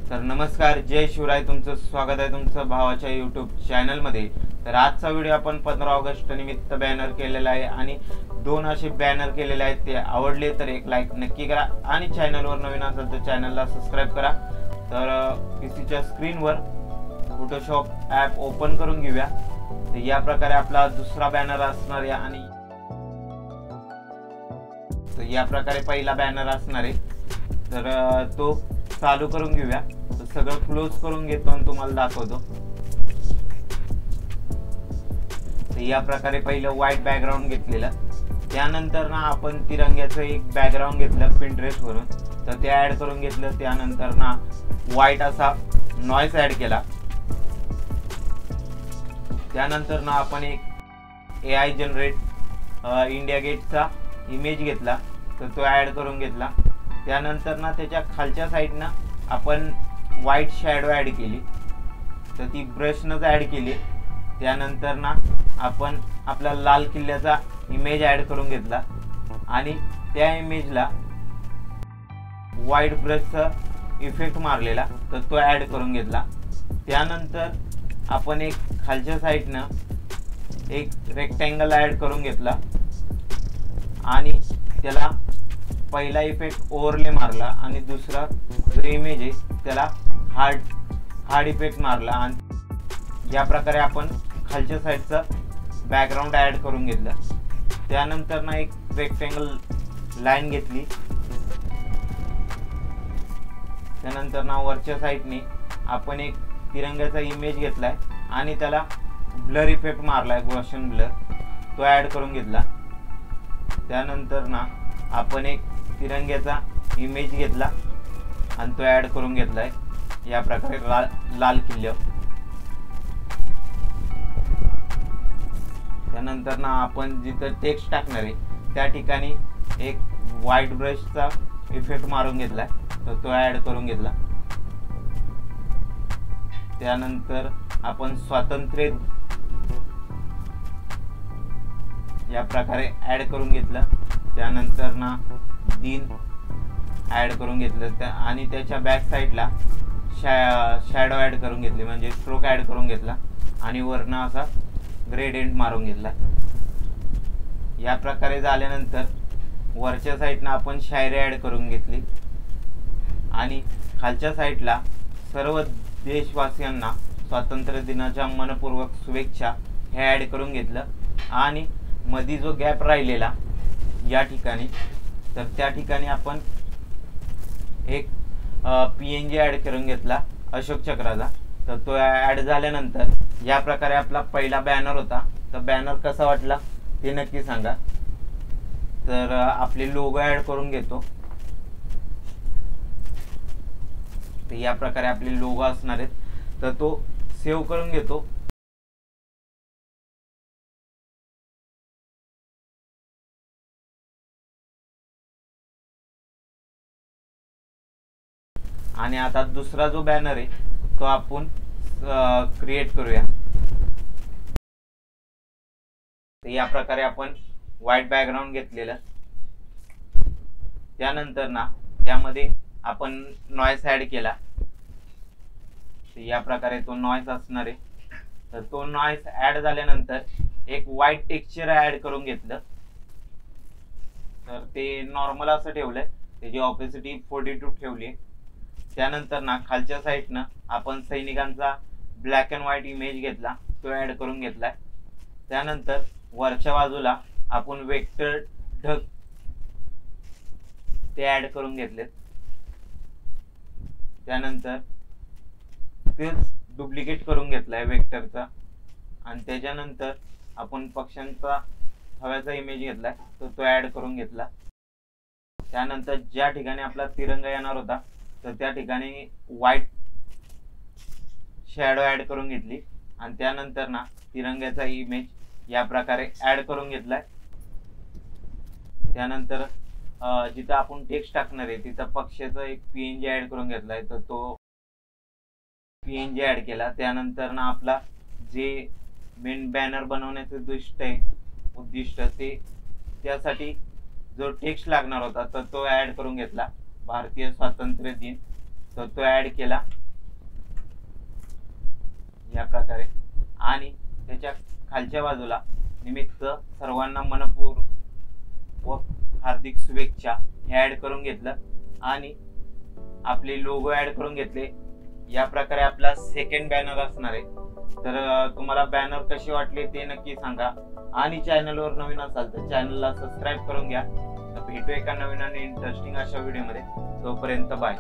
तर नमस्कार, जय शिवराय. तुमचं स्वागत आहे तुमचं भावाच्या यूट्यूब चॅनलमध्ये. तर आजचा व्हिडिओ आपण 15 ऑगस्ट निमित्त बॅनर केलेला आहे आणि 2 असे बॅनर केलेले आहेत. ते आवडले तर एक लाईक नक्की करा आणि चॅनलवर नवीन असेल तर चॅनलला सबस्क्राईब करा. तर पीसीच्या स्क्रीनवर फोटोशॉप ॲप ओपन करून घेऊया. तर या प्रकारे आपला दुसरा बॅनर असणार आहे आणि तर या प्रकारे पहिला बॅनर असणार आहे. तर तो चालू करून घेऊया. तर सगळं क्लोज करून घेतो आणि तुम्हाला दाखवतो. तर या प्रकारे पहिलं व्हाईट बॅकग्राऊंड घेतलेलं, त्यानंतर ना आपण तिरंग्याचं एक बॅकग्राऊंड घेतलं पिंटरेस्ट वरून, तर ते ऍड करून घेतलं. त्यानंतर ना व्हाईट असा नॉइस ऍड केला. त्यानंतर ना आपण एक AI जनरेट इंडिया गेटचा इमेज घेतला, तर तो ऍड करून घेतला. त्यानंतर ना त्याच्या खालच्या साईडनं आपण व्हाईट शॅडो ॲड केली, तर ती ब्रशनंच ॲड केली. त्यानंतर ना आपण आपला लाल किल्ल्याचा इमेज ॲड करून घेतला आणि त्या इमेजला व्हाईट ब्रशचा इफेक्ट मारलेला, तर तो ॲड करून घेतला. त्यानंतर आपण एक खालच्या साईडनं एक रेक्टँगल ॲड करून घेतला आणि त्याला पहिला इफेक्ट ओव्हरले मारला आणि दुसरा जो इमेज आहे त्याला हार्ड इफेक्ट मारला. आणि या प्रकारे आपण खालच्या साईडचा बॅकग्राऊंड ॲड करून घेतला. त्यानंतर ना एक रेक्टँगल लाईन घेतली. त्यानंतर ना वरच्या साईडने आपण एक तिरंग्याचा इमेज घेतलाय आणि त्याला ब्लर इफेक्ट मारलाय, गॉसियन ब्लर, तो ॲड करून घेतला. त्यानंतर ना आपण एक तिरंग्याचा इमेज घेतला आणि तो ॲड करून घेतलाय या प्रकारे लाल किल्ल्यावर. त्यानंतर ना आपण जिथं टेक्स्ट टाकणार आहे त्या ठिकाणी एक व्हाईट ब्रशचा इफेक्ट मारून घेतलाय, तर तो ॲड करून घेतला. त्यानंतर आपण स्वातंत्र्य या प्रकारे ॲड करून घेतलं. त्यानंतर ना दिन ॲड करून घेतलं आणि त्याच्या बॅक साईडला शॅडो ॲड करून घेतली, म्हणजे स्ट्रोक ॲड करून घेतला आणि वरनं असा ग्रेडियंट मारून घेतला. या प्रकारे झाल्यानंतर वरच्या साईडनं आपण शायरी ॲड करून घेतली आणि खालच्या साईडला सर्व देशवासियांना स्वातंत्र्य दिनाच्या मनपूर्वक शुभेच्छा हे ॲड करून घेतलं. आणि मध्ये जो गॅप राहिलेला या ठिकाणी, तर त्या ठिकाणी आपण एक PNG ॲड करून घेतला अशोक चक्राचा. तर तो ॲड झाल्यानंतर या प्रकारे आपला पहिला बॅनर होता. तर बॅनर कसा वाटला ते नक्की सांगा. तर आपले लोगो ॲड करून घेतो. तर या प्रकारे आपले लोगो असणार आहेत, तर तो सेव्ह करून घेतो. आणि आता दुसरा जो बॅनर आहे तो आपण क्रिएट करूया. तर या प्रकारे आपण व्हाईट बॅकग्राऊंड घेतलेलं. त्यानंतर ना त्यामध्ये आपण नॉइस ॲड केला. तर या प्रकारे तो नॉइस असणार आहे. तर तो नॉइस ॲड झाल्यानंतर एक व्हाईट टेक्स्चर ॲड करून घेतलं. तर ते नॉर्मल असं ठेवलंय, त्याची ऑपेसिटी 42 ठेवली. त्यानंतर ना खालच्या साईडनं आपण सैनिकांचा ब्लॅक अँड व्हाईट इमेज घेतला, तो ॲड करून घेतलाय. त्यानंतर वरच्या बाजूला आपण वेक्टर ढग ते ॲड करून घेतलेत. त्यानंतर तेच डुप्लिकेट करून घेतलाय वेक्टरचा. आणि त्याच्यानंतर आपण पक्ष्यांचा हव्याचा इमेज घेतलाय, तर तो ॲड करून घेतला. त्यानंतर ज्या ठिकाणी आपला तिरंगा येणार होता तर त्या ठिकाणी व्हाईट शॅडो ॲड करून घेतली आणि त्यानंतर ना तिरंग्याचा इमेज या प्रकारे ॲड करून घेतलाय. त्यानंतर जिथं आपण टेक्स्ट टाकणार आहे तिथं पक्षाचा एक PNG ॲड करून घेतलाय, तर तो PNG ॲड केला. त्यानंतर ना आपला जे मेन बॅनर बनवण्याचं उद्दिष्ट ते त्यासाठी जो टेक्स्ट लागणार होता तर तो ॲड करून घेतला, भारतीय स्वातंत्र्य दिन, तर तो ॲड केला. या प्रकारे, आणि त्याच्या खालच्या बाजूला निमित्त सर्वांना मनपूर्वक व हार्दिक शुभेच्छा हे ऍड करून घेतलं आणि आपले लोगो ऍड करून घेतले। या प्रकारे आपला सेकंड बॅनर असणार आहे। तर तुम्हाला बॅनर कशी वाटले ते नक्की सांगा आणि चॅनलवर नवीन असाल तर चॅनलला सबस्क्राईब करून घ्या। तर भेटू एका नवीन आणि इंटरेस्टिंग अशा व्हिडिओमध्ये, तोपर्यंत बाय।